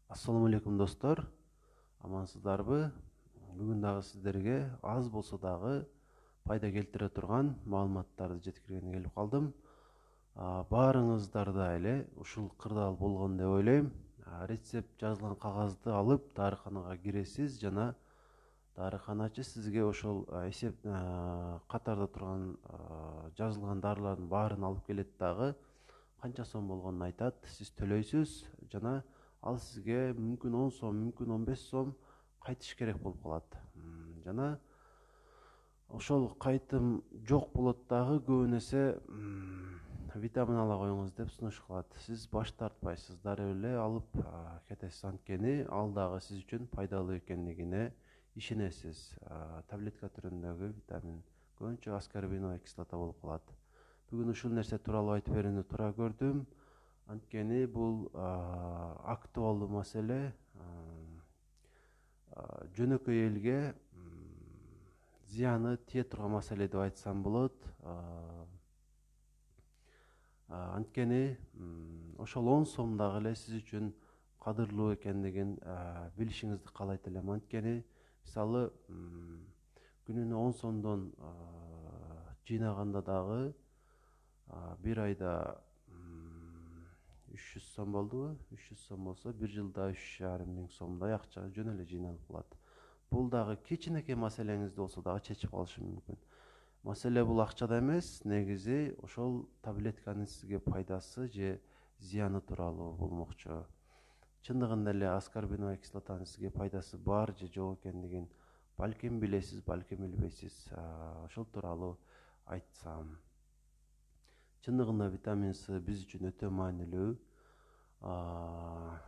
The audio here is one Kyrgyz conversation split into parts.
Assalamu алейкум достор, амансыздарбы? Бүгүн дагы сиздерге аз болсо дагы пайда келтире турган маалыматтарды жеткиргенге келип калдым. Баарыңыздарда эле ушул кырдаал болгон деп ойлойм. Рецепт жазылган кагазды алып дарыканага киресиз жана дарыканачы сизге ошол эсеп катарда турган жазылган дарылардын баарын алып келет дагы канча сом болгонун айтат. Сиз төлөйсүз жана ал сизге мүмкүн 10 сом, мүмкүн 15 сом кайтыш керек болуп калат. Жана ошол кайтым жок болот дагы көбүн эсе витамин ала коюңуз деп сунушталат. Сиз баш тартпайсыз, дароо эле алып кетесиз, анткени ал дагы сиз үчүн пайдалуу экендигине ишенесиз. Таблетка түрүндөгү витамин көбүнчө аскорбиновая кислота болуп калат. Бүгүн ушул нерсе тууралуу айтып берүүнү туура көрдүм. Анткени бул актуалдуу маселе. Жөнөкөй элге зыяны тие турган маселе деп айтсам болот. Анткени ошол 10 сом дагы эле сиз үчүн кадырлуу экендигин билишиңизди каалайт элем. Анткени мисалы күнүнө 10 сомдон жыйнаганда дагы бир айда 300 сом болдубу? 300 сом болсо, бир жылда 3,5 миң сомдой акча жөн эле жыйналып калат. Бул дагы кичинекей маселеңизди болсо дагы чечип калышы мүмкүн. Маселе бул акчада эмес, негизи ошол таблетканын сизге пайдасы же зыяны тууралуу болмокчу. Чындыгында эле аскорбиновая кислотанын сизге пайдасы бар же жок экендигин балким билесиз, балким билбейсиз. Ошол тууралуу айтсам. Чындыгында витамин С биз үчүн өтө маанилүү.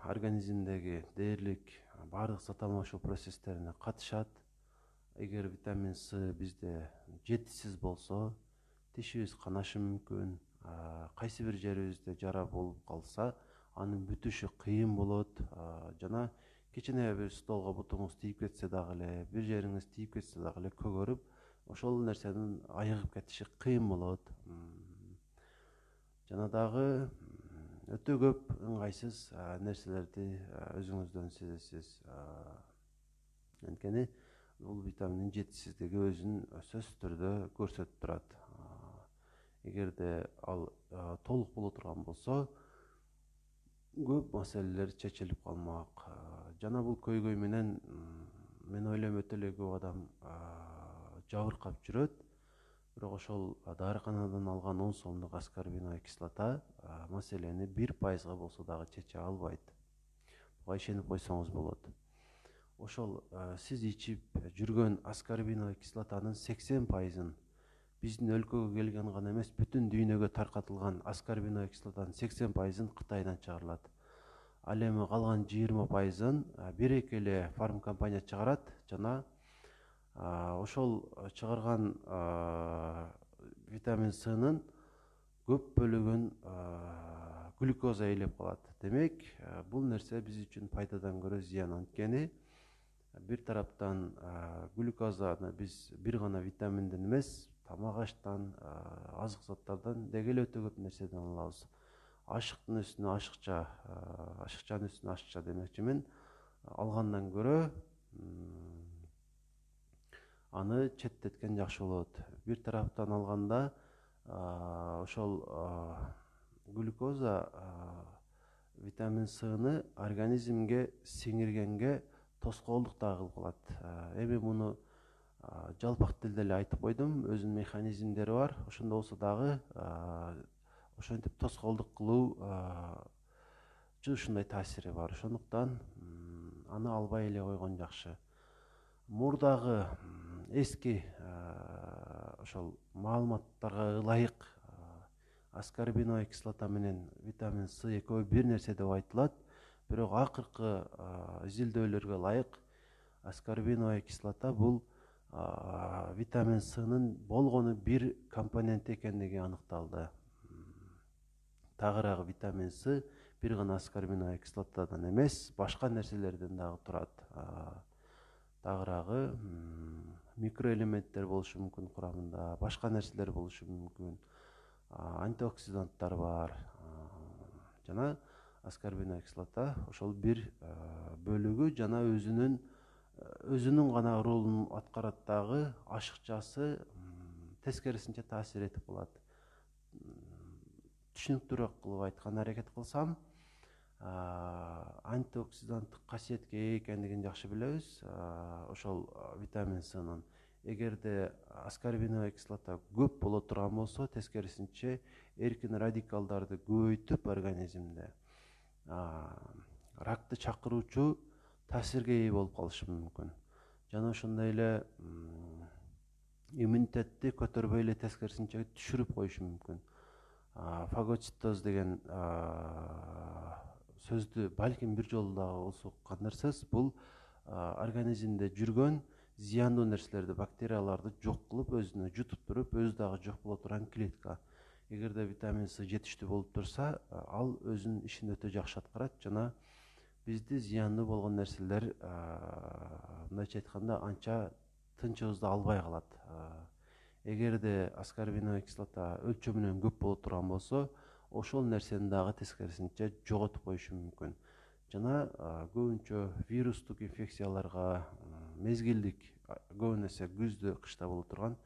Организмдеги дээрлик баардык зат алмашуу процесстерине катышат. Эгер витамин С бизде жетишсиз болсо, тишибиз канашы мүмкүн. Кайсы бир жерибизде жара болуп калса, анын бүтүшү кыйын болот. Жана кичине бир столго бутуңуз тийип кетсе дагы эле, бир жериңиз тийип кетсе дагы эле көгөрүп, ошол нерсенин айыгып кетиши кыйын болот. Жана дагы өтө көп ыңгайсыз нерселерди өзүңүздөн сезесиз. Анткени бул витаминдин жетишсиздиги өзүн сөзсүз түрдө көрсөтүп турат. Эгерде ал толук боло турган болсо, көп маселелер чечилип калмак. Жана бул көйгөй менен мен ойлойм өтө эле көп адам жабыркап жүрөт. Бирок ошол дарыканадан алган 10 сомдук аскорбиновая кислота маселени 1% болсо дагы чече албайт. Буга ишенип койсоңуз болот. Ошол сиз ичип жүргөн аскорбиновая кислотанын 80%-ын биздин өлкөгө келген гана эмес, бүтүн дүйнөгө таркатылган аскорбиновая кислотанын 80%-ын Кытайдан чыгарылат. Ал эми калган 20%-ын бир-эки эле фарм компания чыгарат жана ошол чыгарган витамин S'нын көп бөлүгүн глюкоза ээлеп калат. Демек, бул нерсе биз үчүн пайдадан көрө зыян. Анткени бир тараптан глюкозаны биз бир гана витаминден эмес, тамак-аштан, азык заттардан деги эле өтө көп нерседен алабыз. Ашыктын үстүнө ашыкча, ашыкчанын үстүнө ашыкча демекчимин. Алгандан көрө аны четтеткен жакшы болот. Бир тараптан алганда ошол глюкоза витамин S'ны организмге сиңиргенге тоскоолдук дагы кылып калат. Эми муну жалпак тилде эле айтып койдум, өзүнүн механизмдери бар. Ошондо болсо дагы ошентип тоскоолдук кылуу ушундай таасири бар. Ошондуктан аны албай эле койгон жакшы. Мурдагы эски ошол маалыматтарга ылайык аскорбиновая кислота менен витамин С экөө бир нерсе деп айтылат. Бирок акыркы изилдөөлөргө ылайык аскорбиновая кислота бул витамин S'нын болгону бир компонент экендиги аныкталды. Тагыраагы витамин С бир гана аскорбиновая кислотадан эмес, башка нерселерден дагы турат. Тагыраагы микроэлементтер болушу мүмкүн курамында, башка нерселер болушу мүмкүн. Антиоксиданттар бар. Жана аскорбиновая кислота ошол бир бөлүгү жана өзүнүн гана ролун аткарат дагы, ашыкчасы тескерисинче таасир этип калат. Түшүнүктүүрөөк кылып айткан аракет кылсам, антиоксиданттык касиетке ээ экендигин жакшы билебиз. Ошол витамин С'нын эгерде аскорбиновая кислота көп боло турган болсо, тескерисинче эркин радикалдарды көбөйтүп организмде ракты чакыруучу таасирге ээ болуп калышы мүмкүн. Жана ошондой эле иммунитетти көтөрбөй эле тескерисинче түшүрүп коюшу мүмкүн. Фагоцитоз деген сөздү балким бир жолу дагы болсо уккандырсыз. Бул организмде жүргөн зыяндуу нерселерди, бактерияларды жок кылып, өзүнө жутуп туруп, өзү дагы жок боло турган клетка. Эгерде витамин С жетиштүү болуп турса, ал өзүнүн ишин өтө жакшы аткарат жана бизди зыяндуу болгон нерселер, мындайча айтканда, анча тынчыбызды албай калат. Эгерде аскорбиновая кислота өлчөмүнөн көп боло турган болсо, ошол нерсени дагы тескерисинче жоготуп коюшу мүмкүн. Жана көбүнчө вирустук инфекцияларга, мезгилдик, көбүн эсе күздө, кышта боло турган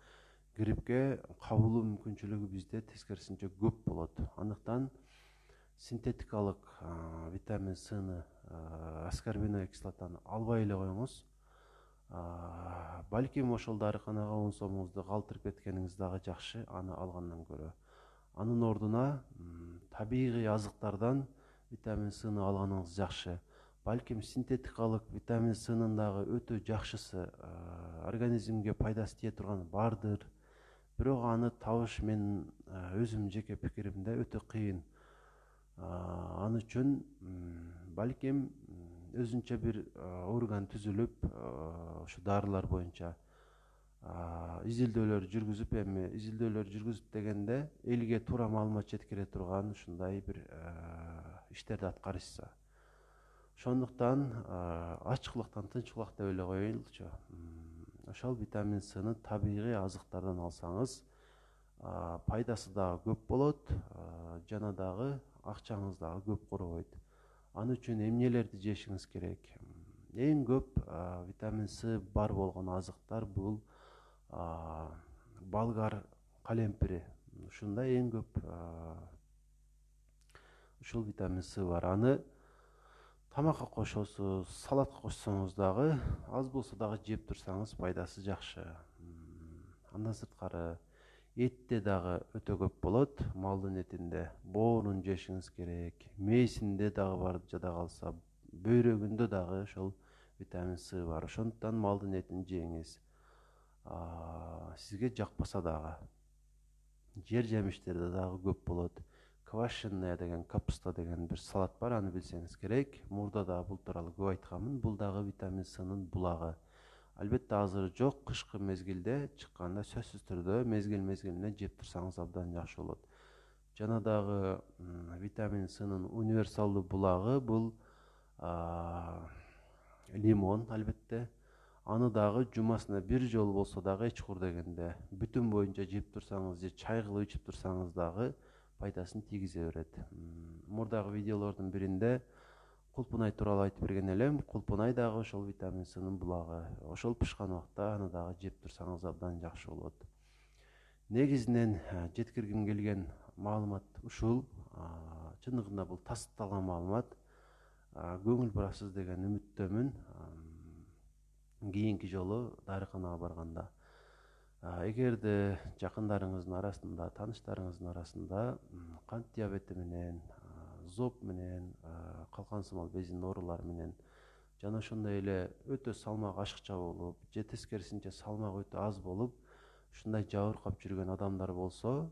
гриппке кабылуу мүмкүнчүлүгү бизде тескерисинче көп болот. Андыктан синтетикалык витамин С'ны, аскорбиновая кислотаны албай эле коюңуз. Балким ошол дарыканага 10 сомуңузду калтырып кеткениңиз дагы жакшы, аны алгандан көрө. Анын ордуна табигый азыктардан витамин С'ны алганыңыз жакшы. Балким синтетикалык витамин С'нын дагы өтө жакшысы, организмге пайдасы тие турган бардыр. Бирок аны табыш менин өзүмдүн жеке пикиримде өтө кыйын. Аны үчүн балким өзүнчө бир орган түзүлүп, ошо дарылар боюнча изилдөөлөр жүргүзүп, эми изилдөөлөр жүргүзүп дегенде элге туура маалымат жеткире турган ушундай бир иштерди аткарышса. Ошондуктан ачкылыктан тынчкылык деп эле коелучу. Ошол витамин С'ны табигый азыктардан алсаңыз, пайдасы дагы көп болот, жана дагы акчаңыз дагы көп коробойт. Аны үчүн эмнелерди жешиңиз керек? Эң көп витамин С бар болгон азыктар бул болгар калемпири. Ушунда эң көп ушул витамин С бар. Аны тамакка кошосуз, салатка кошсоңуз дагы, аз болсо дагы жеп турсаңыз пайдасы жакшы. Андан сырткары этте дагы өтө көп болот, малдын этинде. Боорун жешиңиз керек. Мээсинде дагы бар, жада калса, бөйрөгүндө дагы ошол витамин С бар. Ошондуктан малдын этин жеңиз. Сизге жакпаса дагы. Жер жемиштерде дагы көп болот. Квашенная деген, капуста деген бир салат бар, аны билсеңиз керек. Мурда да бул тууралуу көп айтканмын. Бул дагы витамин С'нын булагы. Албетте азыр жок, кышкы мезгилде чыкканда сөзсүз түрдө мезгилине жеп турсаңыз абдан жакшы болот. Жана дагы витамин С'нын универсалдуу булагы бул лимон, албетте. Аны дагы жумасына бир жолу болсо дагы эчкур дегенде бүтүн боюнча жеп турсаңыз же чай кылып ичип турсаңыз дагы пайдасын тийгизе берет. Мурдагы видеолордун биринде кулпунай тууралуу айтып берген элем. Кулпунай дагы ошол витамин С'нын булагы. Ошол пышкан убакта аны дагы жеп турсаңыз абдан жакшы болот. Негизинен жеткиргим келген маалымат ушул. Чындыгында бул тастыкталган маалымат. Көңүл бурасыз деген үмүттөмүн. Кийинки жолу дарыканага барганда. Эгерде жакындарыңыздын арасында, тааныштарыңыздын арасында кант диабети менен, зоб менен, калкан сымал безинин оорулары менен жана ошондой эле өтө салмак ашыкча болуп, же тескерисинче салмак өтө аз болуп, ушундай жабыркап жүргөн адамдар болсо,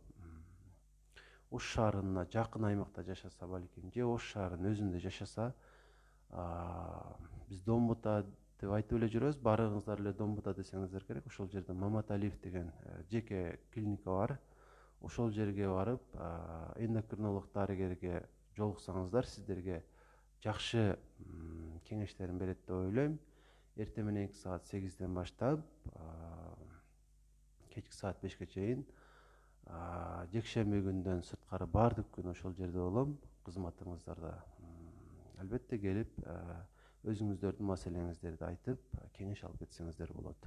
Ош шаарына жакын аймакта жашаса балким, же Ош шаарынын өзүндө жашаса, биз Домбута деп айтып эле жүрөбүз. Барыңыздар эле Домбута десеңиздер керек. Ошол жерде Маматалиев деген жеке клиника бар. Ошол жерге барып, эндокринолог дарыгерге жолуксаңыздар, сиздерге жакшы кеңештерин берет деп ойлойм. Эртең мененки саат 8ден баштап кечки саат 5ке чейин, жекшемби күндөн сырткары баардык күн ошол жерде болом, кызматыңыздарда. Албетте келип өзүңүздөрдүн маселеңиздерди айтып кеңеш алып кетсеңиздер болот.